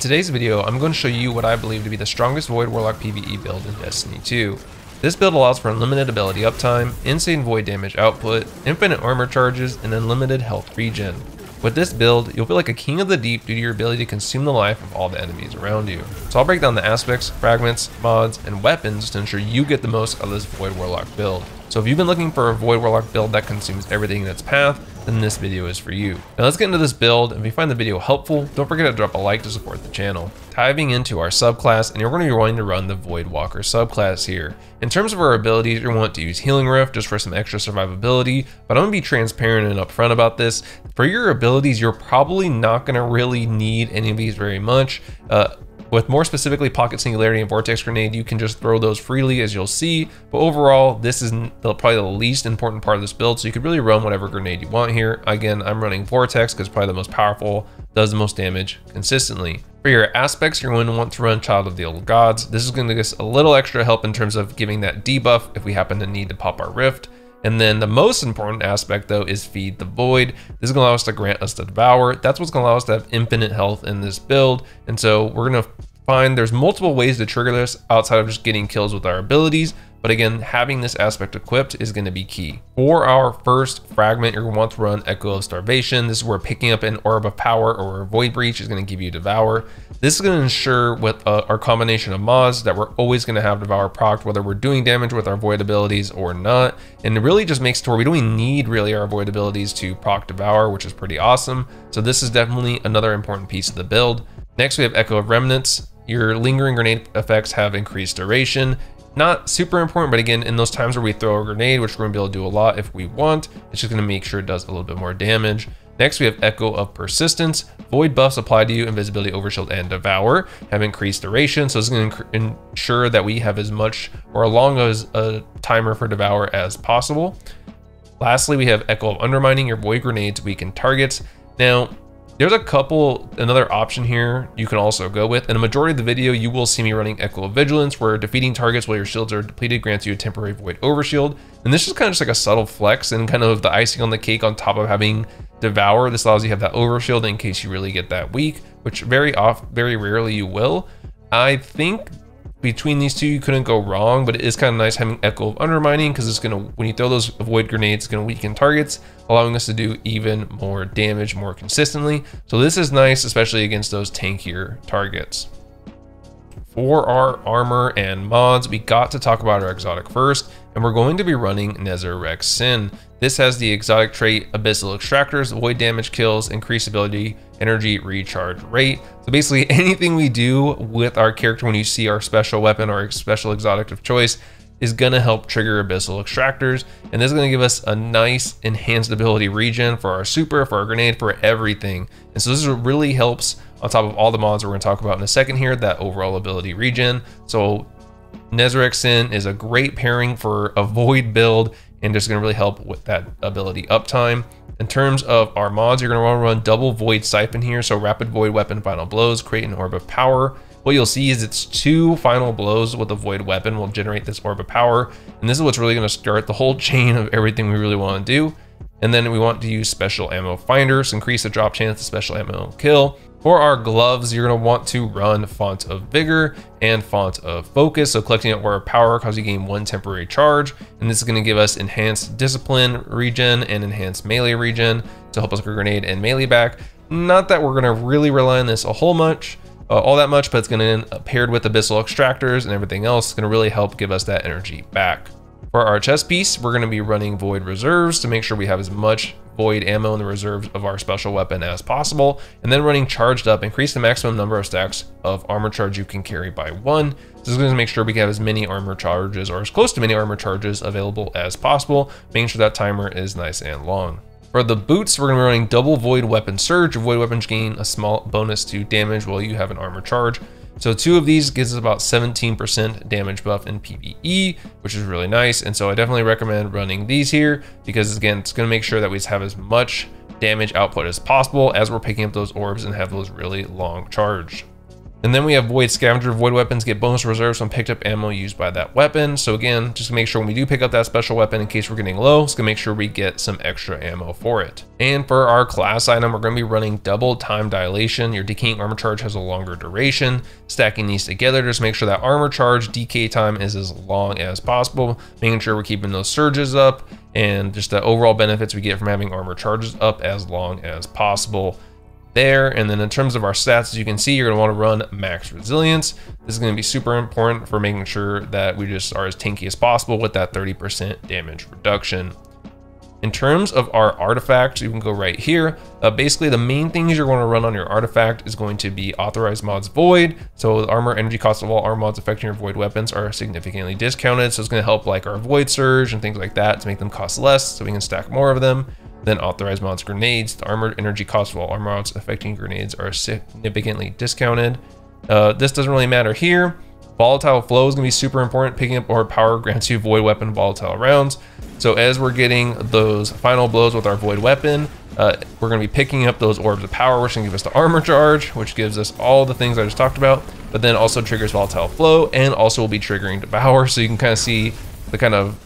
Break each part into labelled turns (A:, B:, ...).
A: today's video, I'm going to show you what I believe to be the strongest Void Warlock PvE build in Destiny 2. This build allows for unlimited ability uptime, insane void damage output, infinite armor charges, and unlimited health regen. With this build, you'll feel like a king of the deep due to your ability to consume the life of all the enemies around you. So I'll break down the aspects, fragments, mods, and weapons to ensure you get the most out of this Void Warlock build. So if you've been looking for a Void Warlock build that consumes everything in its path, then this video is for you. Now let's get into this build, and if you find the video helpful, don't forget to drop a like to support the channel. Diving into our subclass, and you're going to be wanting to run the Void Walker subclass here. In terms of our abilities, you're going to want to use Healing Rift just for some extra survivability, but I'm going to be transparent and upfront about this. For your abilities, you're probably not going to really need any of these very much. With more specifically Pocket Singularity and Vortex Grenade, you can just throw those freely, as you'll see, but overall this is probably the least important part of this build, so you could really run whatever grenade you want here. Again, I'm running Vortex because it's probably the most powerful, does the most damage consistently. For your aspects, you're going to want to run Child of the Old Gods. This is going to give us a little extra help in terms of giving that debuff if we happen to need to pop our Rift. And then the most important aspect though is Feed the Void. This is going to allow us to grant us the Devour. That's what's going to allow us to have infinite health in this build. And so we're going to find there's multiple ways to trigger this outside of just getting kills with our abilities. But again, having this aspect equipped is going to be key. For our first fragment, you're going to want to run Echo of Starvation. This is where picking up an Orb of Power or a Void Breach is going to give you Devour. This is going to ensure with our combination of mods that we're always going to have Devour procced, whether we're doing damage with our Void abilities or not. And it really just makes it to where we don't even need really our Void abilities to proc Devour, which is pretty awesome. So this is definitely another important piece of the build. Next, we have Echo of Remnants. Your lingering grenade effects have increased duration. Not super important, but again, in those times where we throw a grenade, which we're going to be able to do a lot if we want, it's just going to make sure it does a little bit more damage. Next, we have Echo of Persistence. Void buffs applied to you, Invisibility, Overshield, and Devour have increased duration, so it's going to ensure that we have as much or as long as a timer for Devour as possible. Lastly, we have Echo of Undermining. Your void grenades weaken targets. Now, there's another option here you can also go with. In a majority of the video, you will see me running Echo of Vigilance, where defeating targets while your shields are depleted grants you a temporary void overshield. And this is kind of just like a subtle flex and kind of the icing on the cake on top of having Devour. This allows you to have that overshield in case you really get that weak, which very rarely you will. I think between these two, you couldn't go wrong, but it is kind of nice having Echo of Undermining because it's going to, when you throw those void grenades, it's going to weaken targets, allowing us to do even more damage more consistently. So this is nice, especially against those tankier targets. For our armor and mods, we got to talk about our exotic first, and we're going to be running Nezarec Sin. This has the exotic trait Abyssal Extractors, void damage kills, increased ability, energy recharge rate. So basically anything we do with our character when you see our special weapon or special exotic of choice is going to help trigger Abyssal Extractors, and this is going to give us a nice enhanced ability regen for our super, for our grenade, for everything. And so this really helps on top of all the mods we're going to talk about in a second here, that overall ability regen. So Nezarec Sin is a great pairing for a void build and just going to really help with that ability uptime. In terms of our mods, you're going to want to run double void siphon here. So rapid void weapon, final blows, create an orb of power. What you'll see is it's 2 final blows with a void weapon will generate this orb of power. And this is what's really going to start the whole chain of everything we really want to do. And then we want to use special ammo finders, increase the drop chance of special ammo kill. For our gloves, you're going to want to run Font of Vigor and Font of Focus. So collecting an Orb of Power causes you gain 1 temporary charge. And this is going to give us enhanced discipline regen and enhanced melee regen to help us with grenade and melee back. Not that we're going to really rely on this all that much, but it's going to paired with Abyssal Extractors and everything else, it's going to really help give us that energy back. For our chest piece, we're going to be running Void Reserves to make sure we have as much void ammo in the reserves of our special weapon as possible, and then running Charged Up, increase the maximum number of stacks of armor charge you can carry by 1. This is going to make sure we have as many armor charges or as close to many armor charges available as possible, making sure that timer is nice and long. For the boots, we're going to be running double void weapon surge. Your void weapons gain a small bonus to damage while you have an armor charge. So 2 of these gives us about 17% damage buff in PvE, which is really nice. And so I definitely recommend running these here because again, it's going to make sure that we have as much damage output as possible as we're picking up those orbs and have those really long charge. And then we have Void Scavenger. Void weapons get bonus reserves from picked up ammo used by that weapon. So again, just to make sure when we do pick up that special weapon, in case we're getting low, it's gonna make sure we get some extra ammo for it. And for our class item, we're gonna be running double time dilation. Your decaying armor charge has a longer duration. Stacking these together, just make sure that armor charge decay time is as long as possible, making sure we're keeping those surges up and just the overall benefits we get from having armor charges up as long as possible there. And then in terms of our stats, as you can see, you're going to want to run max resilience. This is going to be super important for making sure that we just are as tanky as possible with that 30% damage reduction. In terms of our artifacts, you can go right here. Basically, the main things you're going to run on your artifact is going to be authorized mods void. So the armor energy cost of all armor mods affecting your void weapons are significantly discounted. So it's going to help like our void surge and things like that to make them cost less so we can stack more of them. Then authorized mods grenades. The armor energy cost of all armor mods affecting grenades are significantly discounted. This doesn't really matter here. Volatile flow is going to be super important. Picking up orb power grants you void weapon volatile rounds. So as we're getting those final blows with our void weapon, we're going to be picking up those orbs of power, which can give us the armor charge, which gives us all the things I just talked about, but then also triggers volatile flow and also will be triggering devour. So you can kind of see the kind of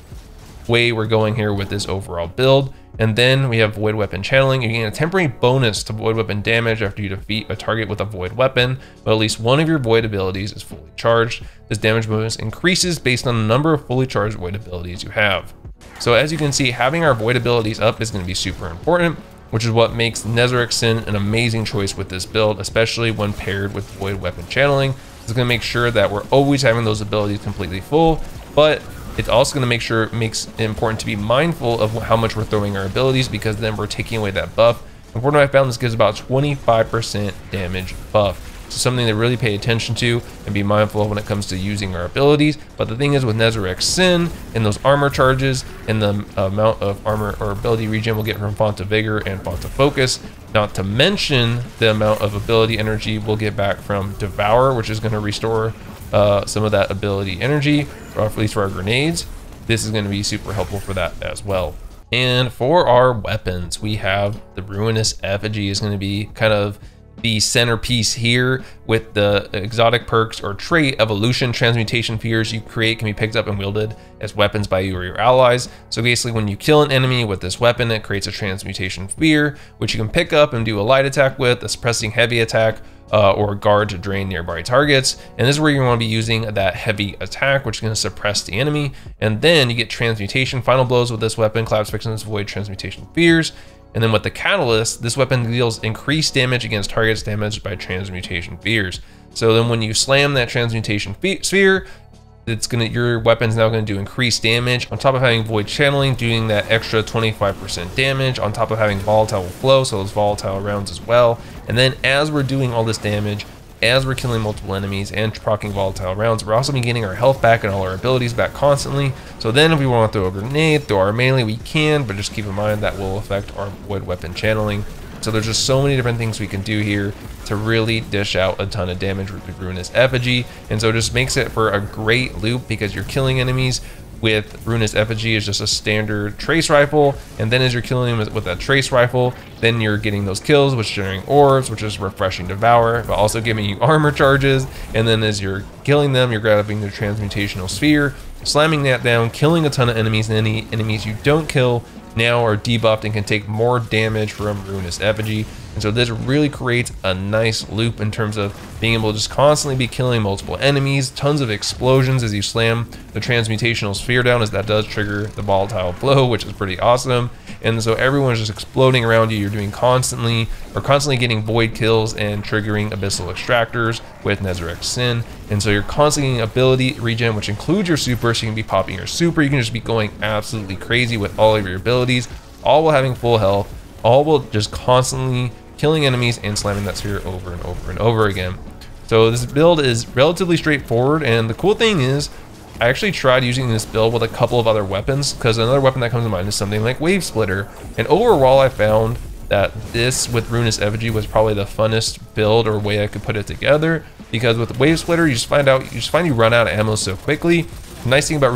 A: way we're going here with this overall build. And then we have void weapon channeling. You gain a temporary bonus to void weapon damage after you defeat a target with a void weapon, but at least one of your void abilities is fully charged. This damage bonus increases based on the number of fully charged void abilities you have. So as you can see, having our void abilities up is going to be super important, which is what makes Nezarec Sin an amazing choice with this build, especially when paired with void weapon channeling. It's going to make sure that we're always having those abilities completely full, but it's also going to make sure it makes it important to be mindful of how much we're throwing our abilities, because then we're taking away that buff. And from what I found, this gives about 25% damage buff. So something to really pay attention to and be mindful of when it comes to using our abilities. But the thing is with Nezarec Sin and those armor charges and the amount of armor or ability regen we'll get from Font of Vigor and Font of Focus, not to mention the amount of ability energy we'll get back from Devour, which is going to restore some of that ability energy, or at least for our grenades. This is going to be super helpful for that as well. And for our weapons, we have the Ruinous Effigy is going to be kind of the centerpiece here with the exotic perks or trait evolution. Transmutation spheres you create can be picked up and wielded as weapons by you or your allies. So basically when you kill an enemy with this weapon, it creates a transmutation sphere, which you can pick up and do a light attack with, a suppressing heavy attack, or a guard to drain nearby targets. And this is where you want to be using that heavy attack, which is going to suppress the enemy. And then you get transmutation final blows with this weapon, collapse fixings, void transmutation spheres. And then with the catalyst, this weapon deals increased damage against targets damaged by transmutation spheres. So then when you slam that transmutation sphere, your weapon's now going to do increased damage on top of having void channeling, doing that extra 25% damage on top of having volatile flow, so those volatile rounds as well. And then as we're doing all this damage, as we're killing multiple enemies and proccing volatile rounds, we're also getting our health back and all our abilities back constantly. So then if we want to throw a grenade, throw our melee, we can, but just keep in mind that will affect our void weapon channeling. So there's just so many different things we can do here to really dish out a ton of damage with the Ruinous Effigy. And so it just makes it for a great loop, because you're killing enemies with Ruinous Effigy is just a standard trace rifle, and then as you're killing them with that trace rifle, then you're getting those kills, which generating orbs, which is refreshing Devour, but also giving you armor charges. And then as you're killing them, you're grabbing the transmutational sphere, slamming that down, killing a ton of enemies, and any enemies you don't kill now are debuffed and can take more damage from Ruinous Effigy. And so this really creates a nice loop in terms of being able to just constantly be killing multiple enemies, tons of explosions as you slam the transmutational sphere down, as that does trigger the volatile flow, which is pretty awesome. And so everyone's just exploding around you. You're doing constantly getting void kills and triggering abyssal extractors with Nezarec Sin. And so you're constantly getting ability regen, which includes your super, so you can be popping your super. You can just be going absolutely crazy with all of your abilities, all while having full health, all while just constantly killing enemies and slamming that sphere over and over and over again. So this build is relatively straightforward, and the cool thing is I actually tried using this build with a couple of other weapons, because another weapon that comes to mind is something like Wave Splitter. And overall I found that this with Ruinous Effigy was probably the funnest build or way I could put it together, because with Wave Splitter you just find you run out of ammo so quickly. The nice thing about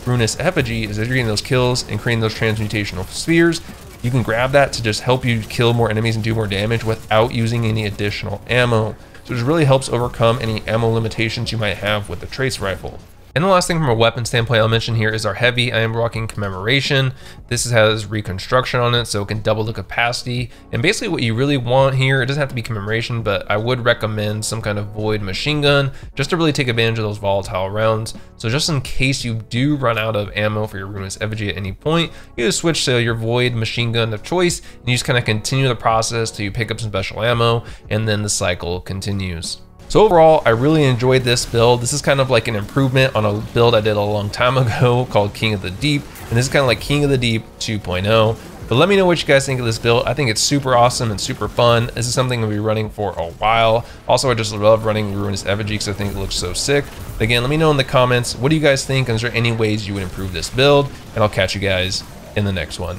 A: Ruinous Effigy is that you're getting those kills and creating those transmutational spheres. You can grab that to just help you kill more enemies and do more damage without using any additional ammo. so it really helps overcome any ammo limitations you might have with the trace rifle. And the last thing from a weapon standpoint I'll mention here is our heavy. I am rocking Commemoration. This has Reconstruction on it, so it can double the capacity. And basically what you really want here, it doesn't have to be Commemoration, but I would recommend some kind of Void machine gun just to really take advantage of those volatile rounds. So just in case you do run out of ammo for your Ruinous Effigy at any point, you just switch to your Void machine gun of choice, and you just kind of continue the process till you pick up some special ammo, and then the cycle continues. So overall, I really enjoyed this build. This is kind of like an improvement on a build I did a long time ago called King of the Deep. And this is kind of like King of the Deep 2.0. But let me know what you guys think of this build. I think it's super awesome and super fun. This is something I'll be running for a while. Also, I just love running Ruinous Effigy because I think it looks so sick. But again, let me know in the comments, what do you guys think? And is there any ways you would improve this build? And I'll catch you guys in the next one.